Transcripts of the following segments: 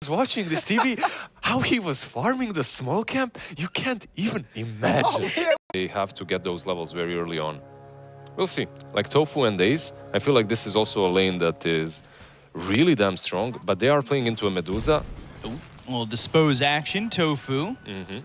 was watching this TV, how he was farming the small camp, you can't even imagine. They have to get those levels very early on. We'll see. Like Tofu and Ace, I feel like this is also a lane that is really damn strong, but they are playing into a Medusa. Ooh. Well, dispose action, Tofu.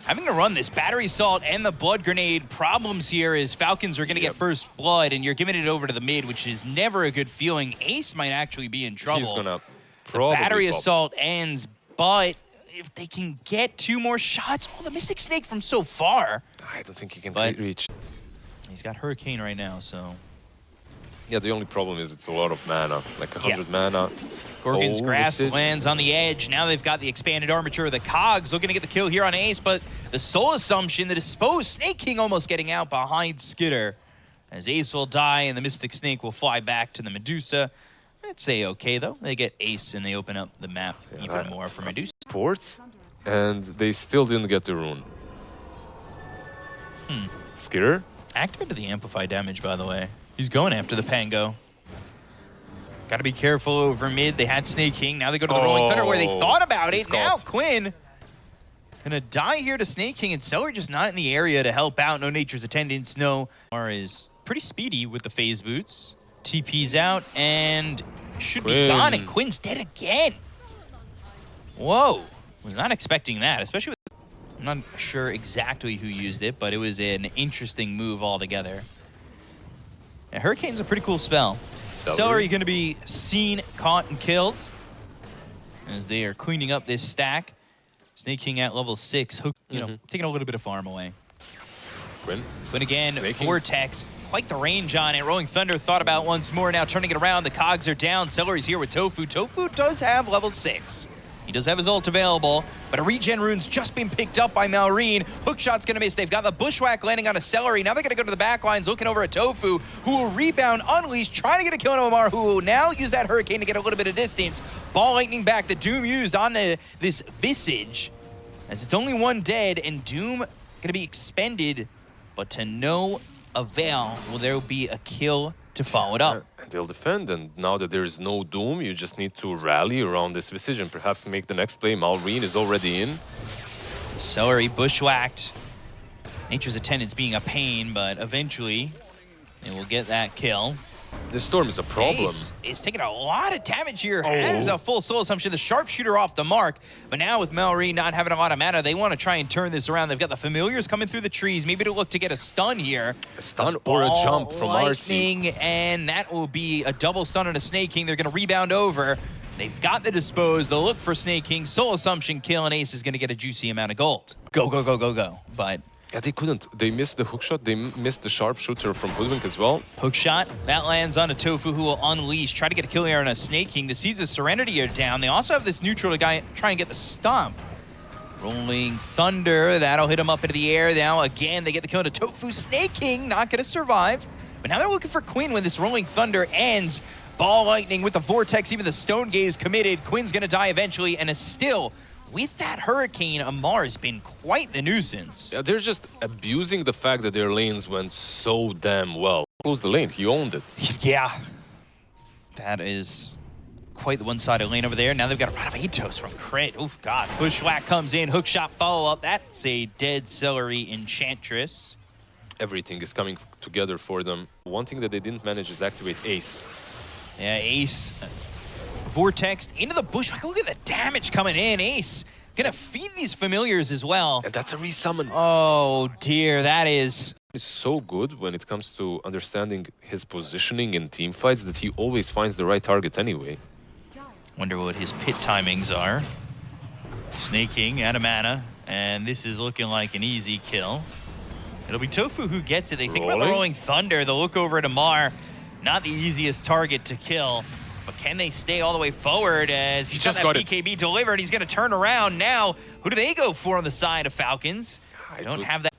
Having to run this battery assault and the blood grenade. Problems here is Falcons are going to get first blood, and you're giving it over to the mid, which is never a good feeling. Ace might actually be in trouble. He's going to probably the battery pop. assault ends, but if they can get 2 more shots, oh, the Mystic Snake from so far. I don't think he can reach. He's got Hurricane right now, so. Yeah, the only problem is it's a lot of mana, like 100 mana. Gorgon's Grasp lands on the edge. Now they've got the expanded armature of the Cogs looking to get the kill here on Ace, but the Soul Assumption, the disposed Snake King almost getting out behind Skitter. As Ace will die and the Mystic Snake will fly back to the Medusa. I'd say okay, though. They get Ace and they open up the map even more for Medusa. Sports, and they still didn't get the rune. Skitter? Activated the Amplify damage, by the way. He's going after the Pango. Got to be careful over mid. They had Snake King. Now they go to the Rolling Thunder where they thought about it. Now Quinn gonna die here to Snake King, and Celery just not in the area to help out. No Nature's Attendants. No. Mar is pretty speedy with the phase boots. TP's out and should be gone, and Quinn's dead again. Whoa. Was not expecting that, especially with... I'm not sure exactly who used it, but it was an interesting move altogether. Yeah, Hurricane's a pretty cool spell. Celery going to be seen, caught, and killed as they are cleaning up this stack. Snake King at level 6, taking a little bit of farm away. Quinn again, Vortex, quite the range on it. Rolling Thunder thought about once more, now turning it around. The Cogs are down. Celery's here with Tofu. Tofu does have level 6. He does have his ult available, but a regen rune's just been picked up by Malrine. Hookshot's gonna miss. They've got the Bushwhack landing on a Celery. Now they're gonna go to the back lines, looking over at Tofu, who will rebound, unleash, trying to get a kill on Omar, who will now use that Hurricane to get a little bit of distance. Ball lightning back, the Doom used on this Visage, as it's only 1 dead, and Doom gonna be expended, but to no avail will there be a kill to follow it up. And they'll defend, and now that there is no Doom, you just need to rally around this Visage and perhaps make the next play. Malrine is already in. Celery bushwhacked. Nature's Attendants being a pain, but eventually they will get that kill. The Storm is a problem. Ace is taking a lot of damage here. Has a full Soul Assumption. The Sharpshooter off the mark. But now with Malrine not having a lot of mana, they want to try and turn this around. They've got the Familiars coming through the trees. Maybe to look to get a stun here. A stun or a jump from RC. And that will be a double stun on a Snake King. They're going to rebound over. They've got the Dispose. They'll look for Snake King. Soul Assumption kill, and Ace is going to get a juicy amount of gold. Go, go, go, go, go. But... yeah, they couldn't. They missed the hookshot. They missed the Sharpshooter from Hoodwink as well. Hookshot, that lands on a Tofu who will unleash. Try to get a kill here on a Snake King. The Seas of Serenity are down. They also have this neutral to try and get the stomp. Rolling Thunder, that'll hit him up into the air. Now again, they get the kill to Tofu. Snake King not going to survive. But now they're looking for Quinn when this Rolling Thunder ends. Ball Lightning with the Vortex, even the Stone Gaze committed. Quinn's going to die eventually, and is still... with that Hurricane, Amar has been quite the nuisance. Yeah, they're just abusing the fact that their lanes went so damn well. Close the lane, he owned it. Yeah. That is quite the one-sided lane over there. Now they've got a Rod of Atos from Crit. Oh, God. Bushwhack comes in, hookshot follow-up. That's a dead Celery Enchantress. Everything is coming together for them. One thing that they didn't manage is activate Ace. Yeah, Ace... Vortex into the Bushwhack. Look at the damage coming in. Ace gonna feed these Familiars as well. And that's a resummon. Oh dear, that is... He's so good when it comes to understanding his positioning in team fights that he always finds the right target anyway. Wonder what his pit timings are. Snake King out of mana, and this is looking like an easy kill. It'll be Tofu who gets it. They think about the Rolling Thunder. They'll look over at Amar. Not the easiest target to kill. But can they stay all the way forward as he's just got that BKB delivered? He's going to turn around now. Who do they go for on the side of Falcons? I don't have that.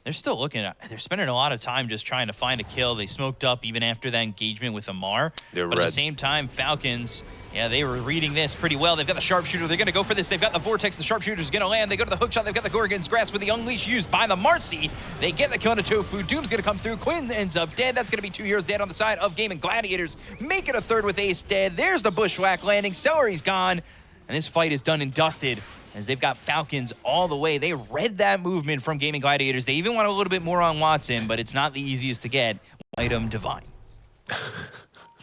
They're still looking at, they're spending a lot of time just trying to find a kill. They smoked up even after that engagement with Amar. But at the same time, Falcons, yeah, they were reading this pretty well. They've got the Sharpshooter. They're going to go for this. They've got the Vortex. The Sharpshooter's going to land. They go to the hookshot. They've got the Gorgon's Grasp with the Unleash used by the Marcy. They get the kill to Tofu. Doom's going to come through. Quinn ends up dead. That's going to be 2 heroes dead on the side of Gaimin Gladiators. Make it a third with Ace dead. There's the Bushwhack landing. Celery's gone. And this fight is done and dusted as they've got Falcons all the way. They read that movement from Gaimin Gladiators. They even want a little bit more on Watson, but it's not the easiest to get. Item Divine.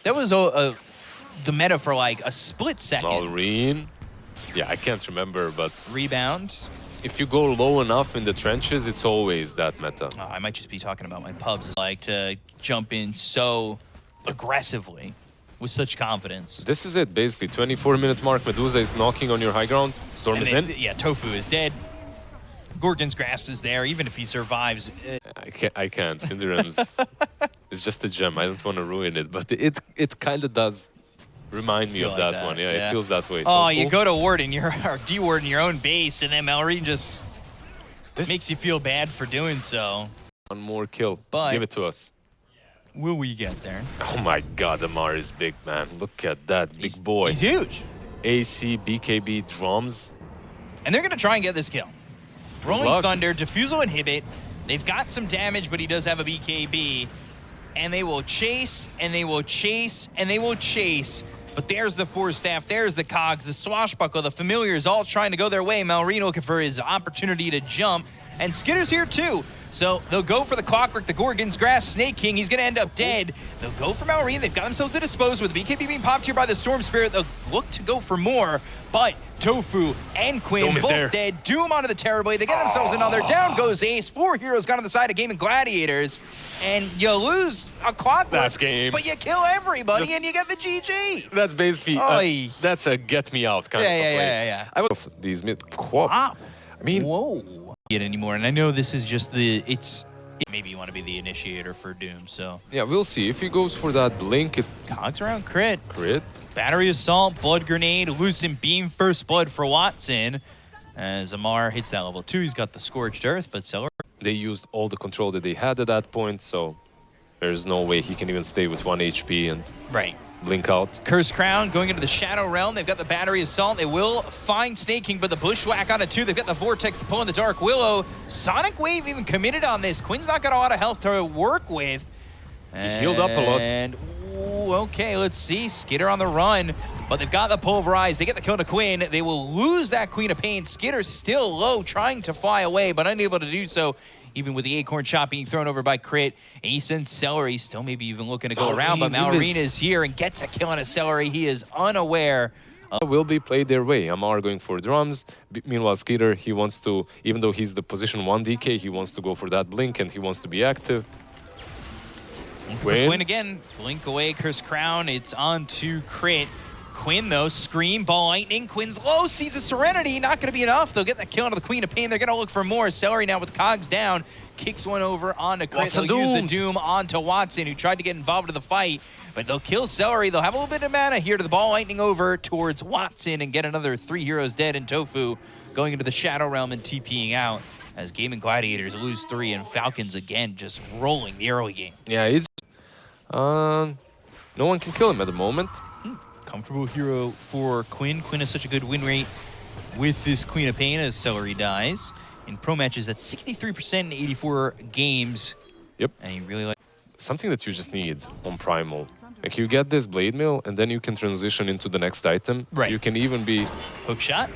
That was the meta for like a split second. Malrine. Yeah, I can't remember, but... Rebound. If you go low enough in the trenches, it's always that meta. Oh, I might just be talking about my pubs. I like to jump in so aggressively with such confidence. This is it, basically. 24-minute mark. Medusa is knocking on your high ground. Storm is in. Yeah, Tofu is dead. Gorgon's Grasp is there, even if he survives. I can't. Cinderance is just a gem. I don't want to ruin it, but it kind of does remind me of like that one. Yeah, it feels that way. Oh, you go to ward in your or D-ward in your own base, and then Malrine just makes you feel bad for doing so. One more kill. But give it to us. Will we get there? Oh my God, Amar is big, man. Look at that big boy. He's huge. AC, BKB, drums. And they're going to try and get this kill. Rolling Thunder, Diffusal Inhibit. They've got some damage, but he does have a BKB. And they will chase, and they will chase, and they will chase. But there's the Force Staff, there's the Cogs, the Swashbuckle, the Familiars all trying to go their way. Malrine looking for his opportunity to jump. And Skitter's here too. So they'll go for the Clockwork, the Gorgon's Grass, Snake King. He's going to end up dead. They'll go for Malrine. They've got themselves to dispose with. BKB being popped here by the Storm Spirit. They'll look to go for more. But Tofu and Quinn both dead. Doom onto the Terrorblade. They get themselves another. Down goes Ace. 4 heroes gone on the side of Gaimin Gladiators. And you lose a Clockwork. That's game. But you kill everybody and you get the GG. That's basically, that's a get me out kind of play. Yeah. I would these mid quap. I mean, whoa. It anymore, and I know this is just maybe you want to be the initiator for Doom, so yeah, we'll see if he goes for that blink. Cogs around crit, battery assault, blood grenade, lucent beam, first blood for Watson. As Amar hits that level 2, he's got the scorched earth, but Seller, they used all the control that they had at that point, so there's no way he can even stay with 1 HP and blink out. Curse Crown going into the Shadow Realm. They've got the battery assault. They will find Snake King, but the Bushwhack on it too. They've got the Vortex to pull in the Dark Willow. Sonic Wave even committed on this. Quinn's not got a lot of health to work with. He healed up a lot. And okay, let's see. Skitter on the run, but they've got the Pulverize. They get the kill to Quinn. They will lose that Queen of Pain. Skitter's still low, trying to fly away, but unable to do so. Even with the Acorn Shot being thrown over by Crit, Ace and Celery still maybe even looking to go around, but Malrine is here and gets a kill on a Celery. He is unaware. Will be played their way. Amar going for drums. Meanwhile, Skitter, he wants to, even though he's the position 1 DK, he wants to go for that blink and he wants to be active. Quinn again, blink away, Curse Crown. It's on to Crit. Quinn, though, Scream, Ball Lightning. Quinn's low, Seeds of Serenity. Not going to be enough. They'll get that kill onto the Queen of Pain. They're going to look for more. Celery now with Cogs down. Kicks one over onto Crit. They'll use the Doom onto Watson, who tried to get involved in the fight. But they'll kill Celery. They'll have a little bit of mana here to the Ball Lightning over towards Watson and get another 3 heroes dead and Tofu going into the Shadow Realm and TPing out as Gaimin Gladiators lose 3 and Falcons again just rolling the early game. Yeah, it's... no one can kill him at the moment. Comfortable hero for Quinn. Quinn has such a good win rate with this Queen of Pain as Celery dies. In pro matches, that's 63% in 84 games. Yep. And you really like... Something that you just need on Primal. Like you get this Blade Mill and then you can transition into the next item. Right. You can even be... Hook shot.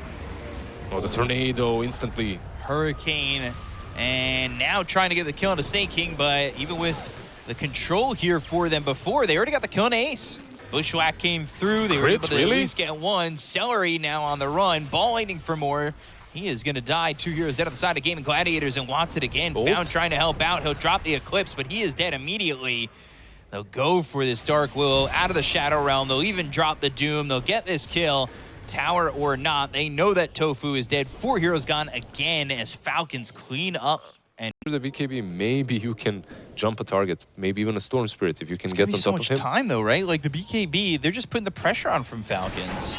Oh, the Tornado instantly. Hurricane. And now trying to get the kill on the Snake King, but even with the control here for them before, they already got the kill on Ace. Bushwhack came through. They were able to at least get one. Celery now on the run. Ball Lightning for more. He is going to die. 2 heroes dead on the side of Gaimin Gladiators and wants it again. Found trying to help out. He'll drop the Eclipse, but he is dead immediately. They'll go for this Dark Willow out of the Shadow Realm. They'll even drop the Doom. They'll get this kill. Tower or not. They know that Tofu is dead. 4 heroes gone again as Falcons clean up. And the BKB, maybe you can jump a target, maybe even a Storm Spirit if you can get on top of him. It's so much time though, right? Like the BKB, they're just putting the pressure on from Falcons.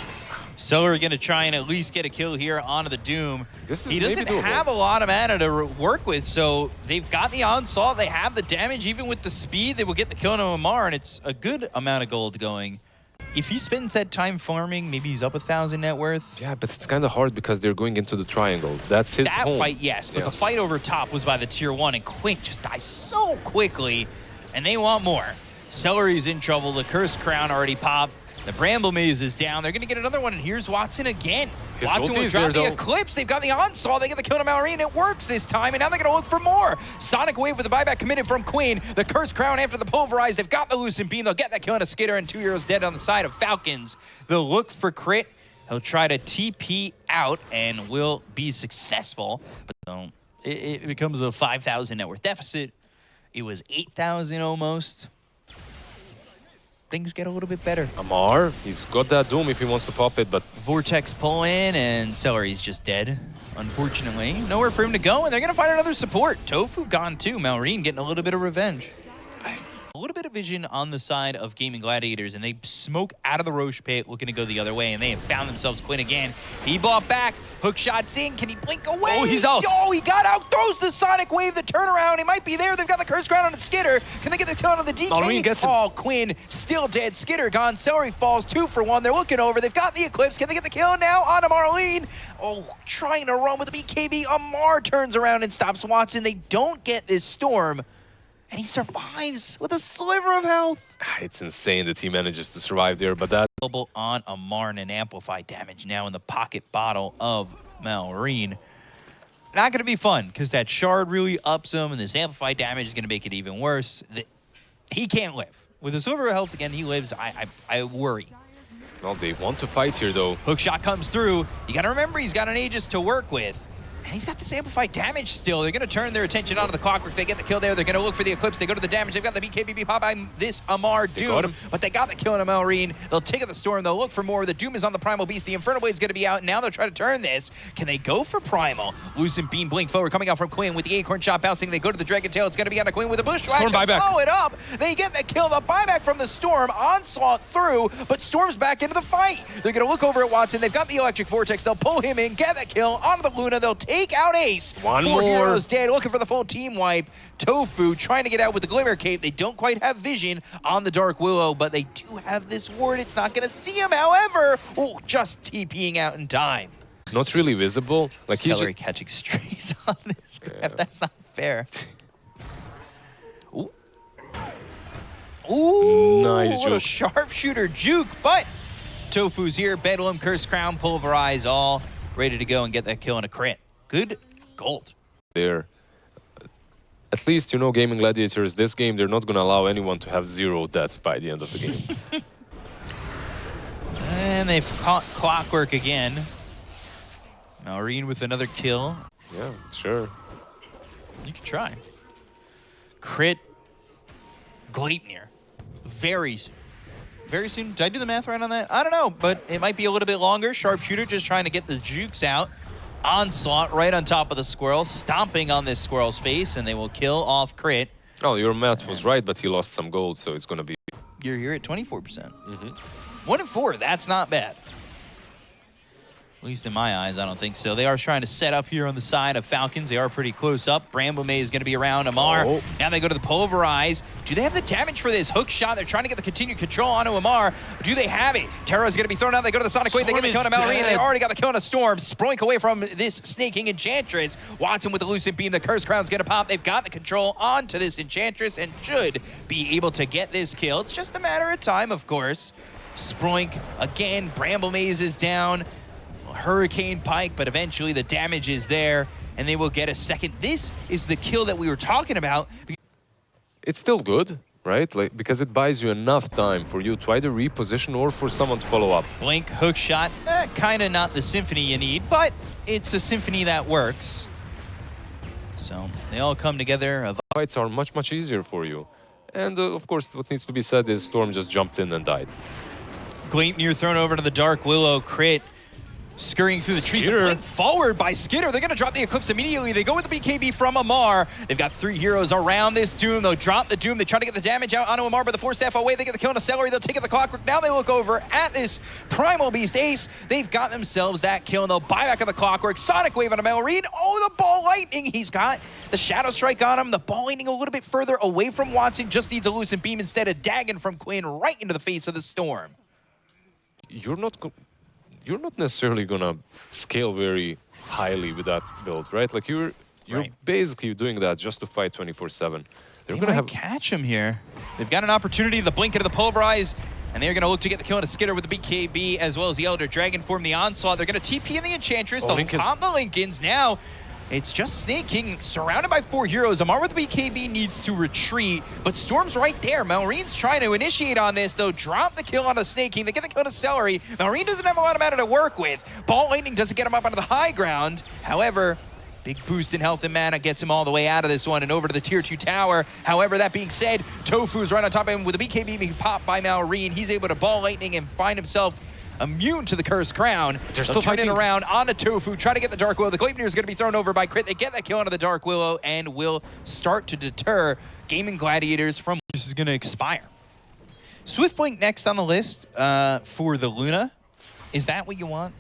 Celery going to try and at least get a kill here onto the Doom. He doesn't have a lot of mana to work with, so they've got the onslaught, they have the damage, even with the speed, they will get the kill on Amar, and it's a good amount of gold going. If he spends that time farming, maybe he's up 1,000 net worth. Yeah, but it's kind of hard because they're going into the triangle. That's his home. That fight, yes, but the fight over top was by the tier 1, and Quinn just dies so quickly, and they want more. Celery's in trouble. The Curse Crown already popped. The Bramble Maze is down. They're going to get another one, and here's Watson again. His Watson ulti will is drop there, the though. Eclipse. They've got the Onslaught. They get the kill to Mallory, and it works this time, and now they're going to look for more. Sonic Wave with the buyback committed from Quinn. The Cursed Crown after the Pulverize. They've got the Lucent Beam. They'll get that kill on a Skitter, and 2 heroes dead on the side of Falcons. They'll look for crit. He'll try to TP out and will be successful. But it becomes a 5,000 net worth deficit. It was 8,000 almost. Things get a little bit better. Amar, he's got that Doom if he wants to pop it, but Vortex pull in, and Celery's just dead, unfortunately. Nowhere for him to go, and they're going to find another support. Tofu gone too. Malrine getting a little bit of revenge. A little bit of vision on the side of Gaimin Gladiators, and they smoke out of the Roche pit, looking to go the other way, and they have found themselves Quinn again. He bought back. Hook shots in. Can he blink away? Oh, he's out. Oh, he got out. Throws the Sonic Wave, the turnaround. He might be there. They've got the Curse Crown on the Skitter. Can they get the tail on the DK? Malrine gets him. Oh, Quinn still dead. Skitter gone. Celery falls 2 for 1. They're looking over. They've got the Eclipse. Can they get the kill now on Marlene? Oh, trying to run with the BKB. Amar turns around and stops Watson. They don't get this Storm. And he survives with a sliver of health. it's insane that he manages to survive there, but that... Available on Amar and amplified damage now in the pocket bottle of Malrine. Not going to be fun, because that shard really ups him, and this amplified damage is going to make it even worse. He can't live. With a silver health again, he lives. I worry. Well, they want to fight here, though. Hookshot comes through. You got to remember, he's got an Aegis to work with. And he's got this amplified damage still. They're going to turn their attention onto the Clockwork. They get the kill there. They're going to look for the Eclipse. They go to the damage. They've got the BKB pop by this Amar Doom. But they got the kill on Malrine. They'll take the Storm. They'll look for more. The Doom is on the Primal Beast. The Infernal Blade's going to be out. Now they'll try to turn this. Can they go for Primal? Lucent Beam blink forward coming out from Quinn with the Acorn Shot bouncing. They go to the Dragon Tail. It's going to be on a Quinn with a Bushwhack. Storm buyback. Follow it up. They get the kill. The buyback from the Storm. Onslaught through, but Storm's back into the fight. They're going to look over at Watson. They've got the Electric Vortex. They'll pull him in, get that kill onto the Luna. They'll take out Ace. One 4 more. heroes dead, looking for the full team wipe. Tofu trying to get out with the Glimmer Cape. They don't quite have vision on the Dark Willow, but they do have this ward. It's not going to see him, however. Oh, just TPing out in time. Not really visible. Like Celery catching strays on this grab. Yeah. That's not fair. Ooh. Ooh, Nice little juke. sharpshooter juke, but Tofu's here. Bedlam, Curse Crown, Pulverize, all ready to go and get that kill and a crit. Good gold. there. At least, you know, Gaimin Gladiators, this game, they're not going to allow anyone to have 0 deaths by the end of the game. And they've caught Clockwork again. Malrine with another kill. Yeah, sure. You can try. Crit Gleipnir. Very soon. Very soon. Did I do the math right on that? I don't know, but it might be a little bit longer. Sharpshooter just trying to get the jukes out. Onslaught right on top of the squirrel, stomping on this squirrel's face, and they will kill off crit. Oh, your math was right, but he lost some gold, so it's going to be... You're here at 24%. 1 and 4, that's not bad. At least in my eyes, I don't think so. They are trying to set up here on the side of Falcons. They are pretty close up. Bramble May is going to be around Amar. Oh. Now they go to the Pulverize. Do they have the damage for this hook shot? They're trying to get the continued control onto Amar. Do they have it? Terra's going to be thrown out. They go to the Sonic Wave. They get the kill on Mallory. They already got the kill on a Storm. Sproink away from this snaking Enchantress. Watson with the Lucent Beam. The Curse Crown's going to pop. They've got the control onto this Enchantress and should be able to get this kill. It's just a matter of time, of course. Sproink again. Bramble Maze is down. Hurricane Pike, but eventually the damage is there, and they will get a second. This is the kill that we were talking about. It's still good, right? Like, because it buys you enough time for you to either reposition or for someone to follow up. Blink, hook shot, kind of not the symphony you need, but it's a symphony that works. So they all come together. Fights are much, much easier for you. And of course, what needs to be said is Storm just jumped in and died. Gleipnir thrown over to the Dark Willow, crit. Scurrying through the trees, the blink forward by Skitter. They're going to drop the Eclipse immediately. They go with the BKB from Amar. They've got 3 heroes around this Doom. They'll drop the Doom. They try to get the damage out onto Amar, but the Force Staff away. They get the kill on a Celery. They'll take out the Clockwork. Now they look over at this Primal Beast Ace. They've got themselves that kill, and they'll buy back on the Clockwork. Sonic Wave on a Malrine. Oh, the Ball Lightning. He's got the Shadow Strike on him. The Ball Lightning a little bit further away from Watson. Just needs a Lucent Beam instead of Dagon from Quinn right into the face of the Storm. You're not necessarily gonna scale very highly with that build, right? Like you're basically doing that just to fight 24/7. They're gonna catch him here. They've got an opportunity. The blink into the Pulverize. And they're going to look to get the kill on a Skitter with the BKB as well as the Elder Dragon form the onslaught. They're going to TP in the Enchantress. They'll pop the Lincolns. Now, it's just Snake King surrounded by 4 heroes. Amar with the BKB needs to retreat, but Storm's right there. Malreen's trying to initiate on this, though. Drop the kill on the Snake King. They get the kill to Celery. Malreen doesn't have a lot of mana to work with. Ball Lightning doesn't get him up onto the high ground. However, big boost in health and mana gets him all the way out of this one and over to the tier 2 tower. However, that being said, Tofu's right on top of him with the BKB being popped by Malreen. He's able to Ball Lightning and find himself immune to the Cursed Crown. They're still turning around on the Tofu, try to get the Dark Willow. The Gleipnir is going to be thrown over by Crit. They get that kill onto the Dark Willow and will start to deter Gaimin Gladiators from... This is going to expire. Swift Blink next on the list for the Luna. Is that what you want?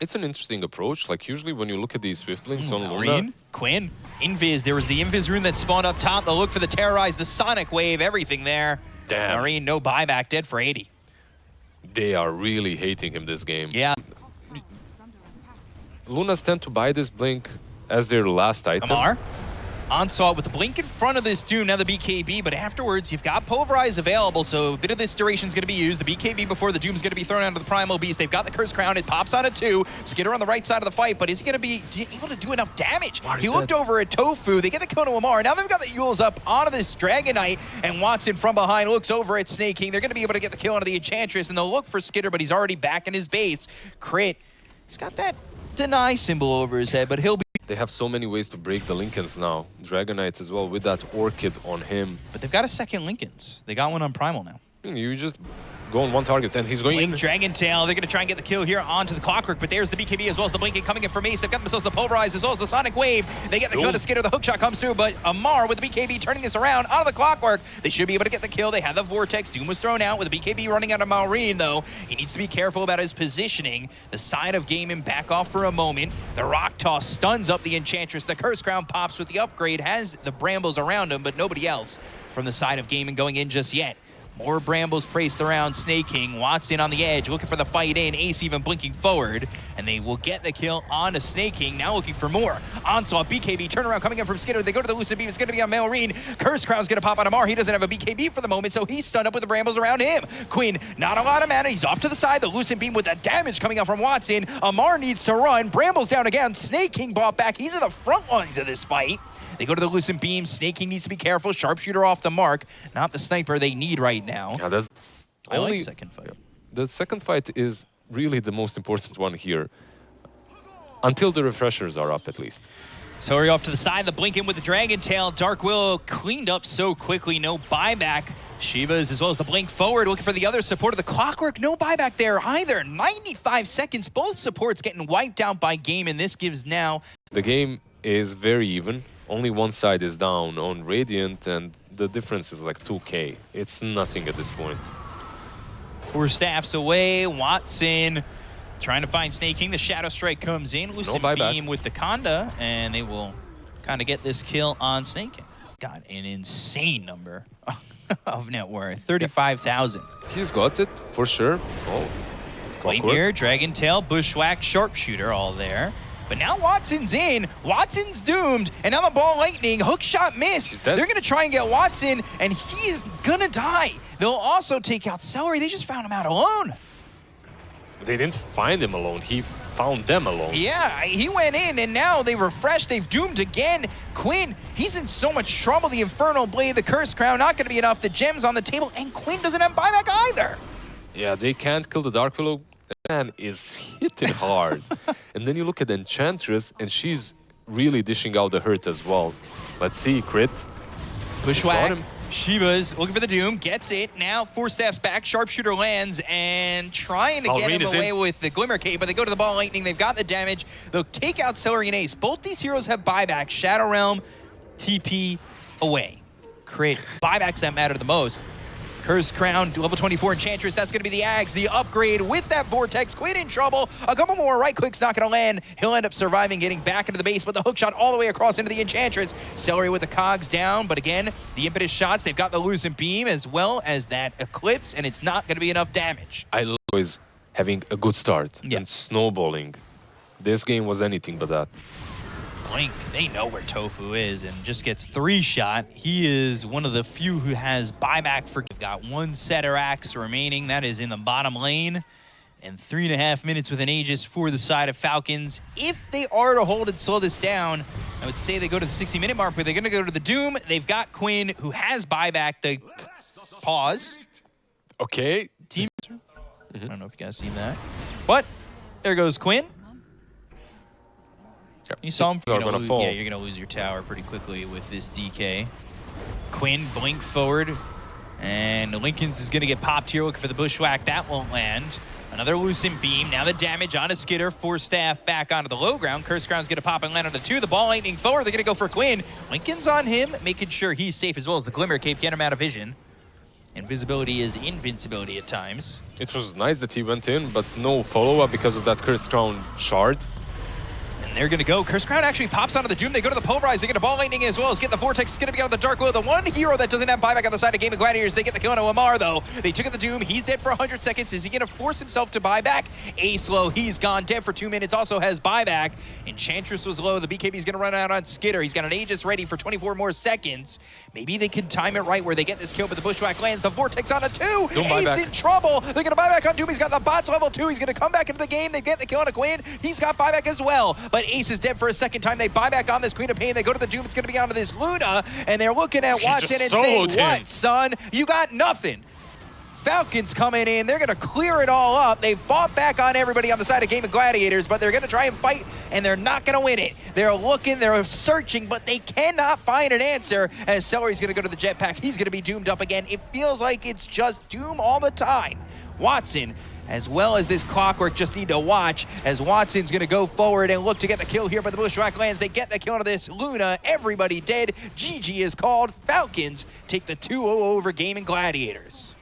It's an interesting approach. Like, usually when you look at these Swift Blinks on Luna... Quinn, Invis. There was the Invis rune that spawned up top. They'll look for the Terrorize, the Sonic Wave, everything there. Damn. Marine, no buyback, dead for 80. They are really hating him this game. Yeah. Lunas tend to buy this Blink as their last item. Amar. Onslaught with the Blink in front of this Doom, now the BKB, but afterwards you've got Pulverize available, so a bit of this duration is going to be used. The BKB before the Doom's going to be thrown onto the Primal Beast. They've got the Cursed Crown, it pops on it too. Skitter on the right side of the fight, but is he going to be able to do enough damage? He looked over at Tofu, they get the kill to Amar. Now they've got the Yules up onto this Dragon Knight, and Watson from behind looks over at Snake King. They're going to be able to get the kill onto the Enchantress, and they'll look for Skitter, but he's already back in his base. Crit, he's got that deny symbol over his head, but he'll be... They have so many ways to break the Lincolns now. Dragon Knights as well with that Orchid on him. But they've got a second Lincolns. They got one on Primal now. You just go on one target and he's going in. Dragon Tail, they're going to try and get the kill here onto the Clockwork, but there's the BKB as well as the Blinking coming in from Ace. They've got themselves the Pulverize as well as the Sonic Wave. They get the kill to Skitter, the hookshot comes through, but Amar with the BKB turning this around onto the Clockwork. They should be able to get the kill. They have the Vortex. Doom was thrown out with the BKB running out of Malreen, though. He needs to be careful about his positioning. The side of Gaimin back off for a moment. The Rock Toss stuns up the Enchantress. The Curse Crown pops with the upgrade, has the Brambles around him, but nobody else from the side of Gaimin going in just yet. More Brambles placed around Snake King. Watson on the edge, looking for the fight in. Ace even blinking forward, and they will get the kill on to Snake King. Now looking for more. Onslaught, BKB, turnaround coming in from Skitter. They go to the Lucid Beam. It's going to be on Malreen. Curse Crown's going to pop on Amar. He doesn't have a BKB for the moment, so he's stunned up with the Brambles around him. Quinn, not a lot of mana. He's off to the side. The Lucid Beam with the damage coming out from Watson. Amar needs to run. Brambles down again. Snake King bought back. He's in the front lines of this fight. They go to the Lucent Beam. Snake King needs to be careful. Sharpshooter off the mark. Not the sniper they need right now. Yeah, that's I like second fight. The second fight is really the most important one here. Until the refreshers are up, at least. So we're off to the side. The Blink in with the Dragon Tail. Dark Willow cleaned up so quickly. No buyback. Shivas as well as the Blink forward. Looking for the other support of the Clockwork. No buyback there either. 95 seconds. Both supports getting wiped out by Gaimin. This gives now... The game is very even. Only one side is down on Radiant, and the difference is like 2k. It's nothing at this point. 4 staffs away. Watson trying to find Snake King. The Shadow Strike comes in. Lucid Beam with the Conda, and they will kind of get this kill on Snake King. Got an insane number of net worth. 35,000. He's got it, for sure. Oh, Rapier, Dragon Tail, Bushwhack, Sharpshooter all there. But now Watson's in. Watson's doomed. And now the Ball Lightning. Hookshot missed. They're going to try and get Watson, and he is going to die. They'll also take out Celery. They just found him out alone. They didn't find him alone. He found them alone. Yeah, he went in, and now they refreshed. They've doomed again. Quinn, he's in so much trouble. The Infernal Blade, the Curse Crown, not going to be enough. The gems on the table, and Quinn doesn't have buyback either. Yeah, they can't kill the Dark Willow. Man is hitting hard. And then you look at the Enchantress, and she's really dishing out the hurt as well. Let's see, crit. Bushwhack, Shivas looking for the Doom, gets it. Now 4 staffs back, Sharpshooter lands, and trying to get him away with the Glimmer Cape, but they go to the Ball Lightning, they've got the damage. They'll take out Celery and Ace. Both these heroes have buyback. Shadow Realm, TP away. Crit, buybacks that matter the most. Curse Crown, level 24 Enchantress. That's going to be the Ags, the upgrade with that Vortex. Quinn in trouble. A couple more right clicks not going to land. He'll end up surviving, getting back into the base, but the hook shot all the way across into the Enchantress. Celery with the cogs down, but again, the impetus shots. They've got the Lucent Beam as well as that Eclipse, and it's not going to be enough damage. I love always having a good start and snowballing. This game was anything but that. Blink, they know where Tofu is and just gets 3-shot. He is one of the few who has buyback for. They've got 1 setter axe remaining. That is in the bottom lane. And 3.5 minutes with an Aegis for the side of Falcons. If they are to hold and slow this down, I would say they go to the 60-minute mark, but they're going to go to the Doom. They've got Quinn, who has buyback. They pause. Okay. Team. I don't know if you guys seen that. But there goes Quinn. Yep. You saw him. They're going to fall. Yeah, you're going to lose your tower pretty quickly with this DK. Quinn blink forward. And Lincoln's is going to get popped here, looking for the bushwhack. That won't land. Another loosened beam. Now the damage on a Skitter. 4 staff back onto the low ground. Curse Ground's going to pop and land on the 2. The ball lightning forward. They're going to go for Quinn. Lincoln's on him, making sure he's safe, as well as the Glimmer Cape. Get him out of vision. Invisibility is invincibility at times. It was nice that he went in, but no follow-up because of that Cursed Crown shard. And they're going to go. Curse Crown actually pops onto the Doom. They go to the Pulverize. They get a ball lightning as well as get the Vortex. It's going to be on the Dark Will. The one hero that doesn't have buyback on the side of Gaimin Gladiators, they get the kill on Amar, though. They took out the Doom. He's dead for 100 seconds. Is he going to force himself to buy back? Ace low. He's gone. Dead for 2 minutes. Also has buyback. Enchantress was low. The BKB's going to run out on Skitter. He's got an Aegis ready for 24 more seconds. Maybe they can time it right where they get this kill, but the Bushwhack lands. The Vortex on a 2. Ace in trouble. They're going to buy back on Doom. He's got the bots level 2. He's going to come back into the game. They get the kill on a Queen. He's got buyback as well, but Ace is dead for a second time. They buy back on this Queen of Pain. They go to the Doom. It's going to be onto this Luna, and they're looking at Watson and saying, what, son? You got nothing. Falcons coming in. They're going to clear it all up. They've fought back on everybody on the side of Gaimin Gladiators, but they're going to try and fight, and they're not going to win it. They're looking, they're searching, but they cannot find an answer, as Celery's going to go to the jetpack. He's going to be doomed up again. It feels like it's just Doom all the time. Watson, as well as this Clockwork, just need to watch as Watson's going to go forward and look to get the kill here, but the Bushwhack lands. They get the kill onto this Luna. Everybody dead. GG is called. Falcons take the 2-0 over Gaimin Gladiators.